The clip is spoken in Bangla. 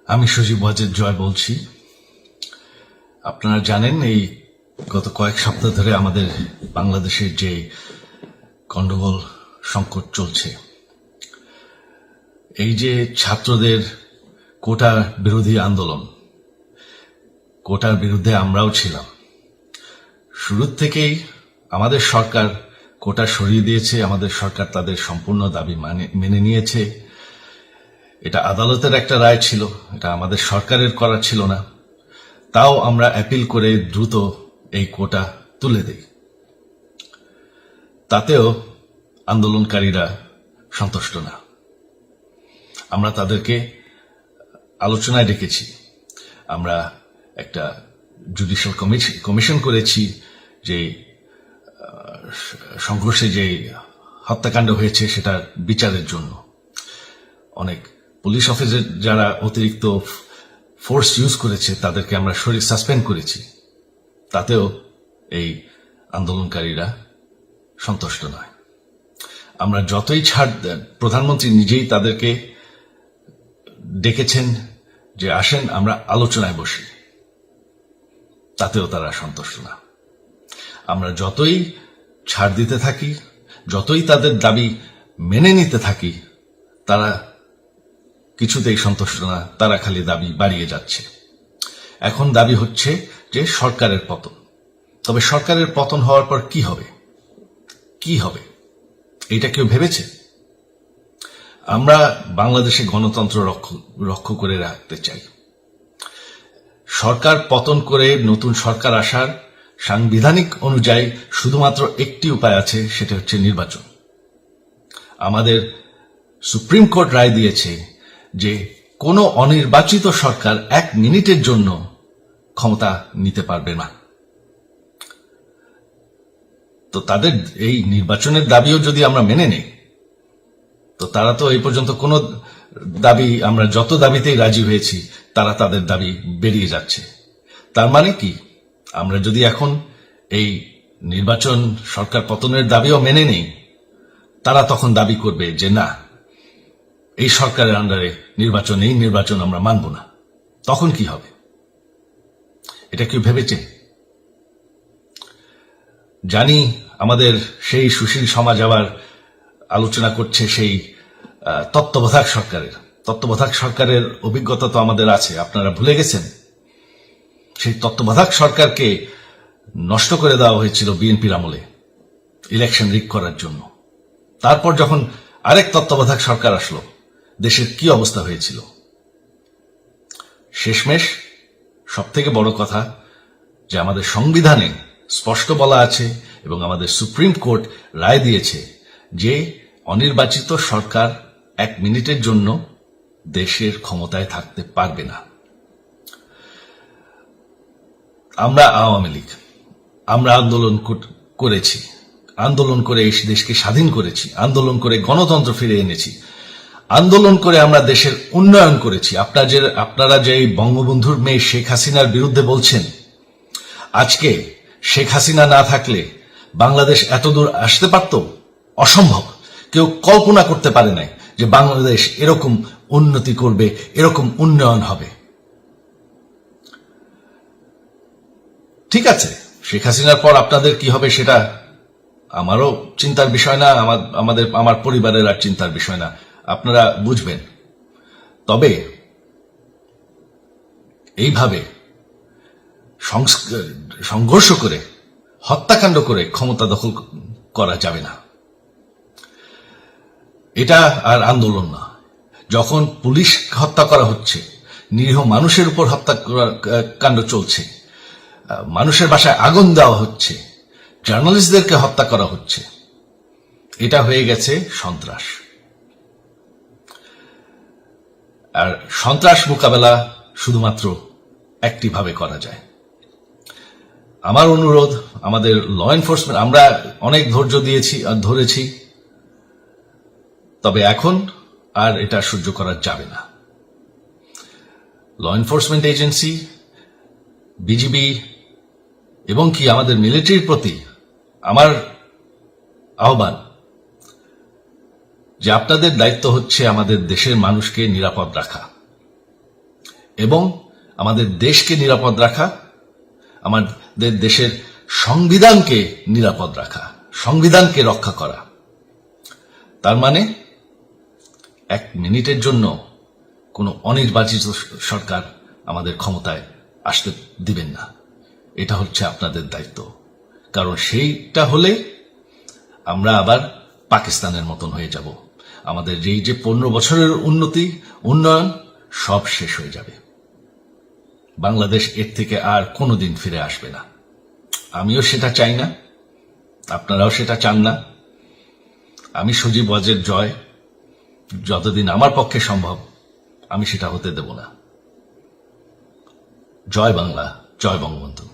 আমি সজীব ওয়াজেদ জয় বলছি। আপনারা জানেন এই গত কয়েক সপ্তাহ ধরে আমাদের বাংলাদেশের যে গন্ডগোল সংকট চলছে, এই যে ছাত্রদের কোটা বিরোধী আন্দোলন, কোটার বিরুদ্ধে আমরাও ছিলাম। শুরুর থেকেই আমাদের সরকার কোটা সরিয়ে দিয়েছে, আমাদের সরকার তাদের সম্পূর্ণ দাবি মেনে নিয়েছে। এটা আদালতের একটা রায় ছিল, এটা আমাদের সরকারের করা ছিল না। তাও আমরা অ্যাপিল করে দ্রুত এই কোটা তুলে দেই। তাতেও আন্দোলনকারীরা সন্তুষ্ট না। আমরা তাদেরকে আলোচনায় ডেকেছি, আমরা একটা জুডিশিয়াল কমিশন করেছি, যে সংঘর্ষে যে হত্যাকাণ্ড হয়েছে সেটার বিচারের জন্য। অনেক পুলিশ অফিসার যারা অতিরিক্ত ফোর্স ইউজ করেছে তাদেরকে আমরা সাসপেন্ড করেছি। তাতেও এই আন্দোলনকারীরা সন্তুষ্ট নয়। আমরা যতই ছাড় দেন, প্রধানমন্ত্রী নিজেই তাদেরকে ডেকেছেন যে আসেন আমরা আলোচনায় বসি, তাতেও তারা সন্তুষ্ট না। আমরা যতই ছাড় দিতে থাকি, যতই তাদের দাবি মেনে নিতে থাকি, তারা কিছুতেই সন্তুষ্ট না, তারা খালি দাবি বাড়িয়ে যাচ্ছে। এখন দাবি হচ্ছে যে সরকারের পতন। তবে সরকারের পতন হওয়ার পর কি হবে, কি হবে এটা কেউ ভেবেছে? আমরা বাংলাদেশে গণতন্ত্র রক্ষা করে রাখতে চাই। সরকার পতন করে নতুন সরকার আসার সাংবিধানিক অনুযায়ী শুধুমাত্র একটি উপায় আছে, সেটা হচ্ছে নির্বাচন। আমাদের সুপ্রিম কোর্ট রায় দিয়েছে যে কোনো অনির্বাচিত সরকার 1 মিনিটের জন্য ক্ষমতা নিতে পারবে না। তো তাদের এই নির্বাচনের দাবিও যদি আমরা মেনে নেই, তো তারা তো এই পর্যন্ত কোনো দাবি, আমরা যত দাবিতেই রাজি হয়েছি তারা তাদের দাবি বেরিয়ে যাচ্ছে। তার মানে কি, আমরা যদি এখন এই নির্বাচন সরকার পতনের দাবিও মেনে নেই, তারা তখন দাবি করবে যে না, এই সরকারের আন্ডারে নির্বাচন, এই নির্বাচন আমরা মানব না। তখন কি হবে এটা কেউ ভেবেছে? জানি আমাদের সেই সুশীল সমাজ আবার আলোচনা করছে সেই তত্ত্বাবধায়ক সরকারের অভিজ্ঞতা তো আমাদের আছে। আপনারা ভুলে গেছেন সেই তত্ত্বাবধায়ক সরকারকে নষ্ট করে দেওয়া হয়েছিল বিএনপির আমলে ইলেকশন রিগ করার জন্য। তারপর যখন আরেক তত্ত্বাবধায়ক সরকার আসলো, দেশের কি অবস্থা হয়েছিল। শেষমেশ সব থেকে বড় কথা যে আমাদের সংবিধানে স্পষ্ট বলা আছে এবং আমাদের সুপ্রিম কোর্ট রায় দিয়েছে যে অনির্বাচিত সরকার 1 মিনিটের জন্য দেশের ক্ষমতায় থাকতে পারবে না। আমরা আওয়ামী লীগ, আমরা আন্দোলন করেছি, আন্দোলন করে এই দেশকে স্বাধীন করেছি, আন্দোলন করে গণতন্ত্র ফিরে এনেছি, আন্দোলন করে আমরা দেশের উন্নয়ন করেছি। আপনারা যে বঙ্গবন্ধুর মেয়ে শেখ হাসিনার বিরুদ্ধে বলছেন, আজকে শেখ হাসিনা না থাকলে বাংলাদেশ এতদূর আসতে পারত? অসম্ভব। কেউ কল্পনা করতে পারে নাই যে বাংলাদেশ এরকম উন্নতি করবে, এরকম উন্নয়ন হবে। ঠিক আছে, শেখ হাসিনার পর আপনাদের কি হবে সেটা আমারও চিন্তার বিষয় না, আমার পরিবারের আর চিন্তার বিষয় না, আপনারা বুঝবেন। তবে এইভাবে সংঘর্ষ করে, হত্যাকাণ্ড করে ক্ষমতা দখল করা যাবে না। এটা আর আন্দোলন না। যখন পুলিশ হত্যা করা হচ্ছে, নিরীহ মানুষের উপর হত্যাকাণ্ড চলছে, মানুষের বাসায় আগুন দেওয়া হচ্ছে, জার্নালিস্টদেরকে হত্যা করা হচ্ছে, এটা হয়ে গেছে সন্ত্রাস। আর সন্ত্রাস মোকাবেলা শুধুমাত্র একটি ভাবে করা যায়। আমার অনুরোধ, আমাদের ল এনফোর্সমেন্ট, আমরা অনেক ধৈর্য দিয়েছি আর ধরেছি, তবে এখন আর এটা সহ্য করা যাবে না। ল এনফোর্সমেন্ট এজেন্সি, বিজিবি এবং কি আমাদের মিলিটারির প্রতি আমার আহ্বান যে আপনাদের দায়িত্ব হচ্ছে আমাদের দেশের মানুষকে নিরাপদ রাখা। এবং আমাদের দেশকে নিরাপদ রাখা, আমাদের দেশের সংবিধানকে নিরাপদ রাখা, সংবিধানকে রক্ষা করা। তার মানে 1 মিনিটের জন্য কোনো অনির্বাচিত সরকার আমাদের ক্ষমতায় আসতে দিবেন না। এটা হচ্ছে আপনাদের দায়িত্ব, কারণ সেইটা হলে আমরা আবার পাকিস্তানের মতন হয়ে যাব। আমাদের এই যে 15 বছরের উন্নয়ন সব শেষ হয়ে যাবে। বাংলাদেশ এর থেকে আর কোনোদিন ফিরে আসবে না। আমিও সেটা চাই না, আপনারাও সেটা চান না। আমি সজীব ওয়াজের জয় যতদিন আমার পক্ষে সম্ভব আমি সেটা হতে দেব না। জয় বাংলা, জয় বঙ্গবন্ধু।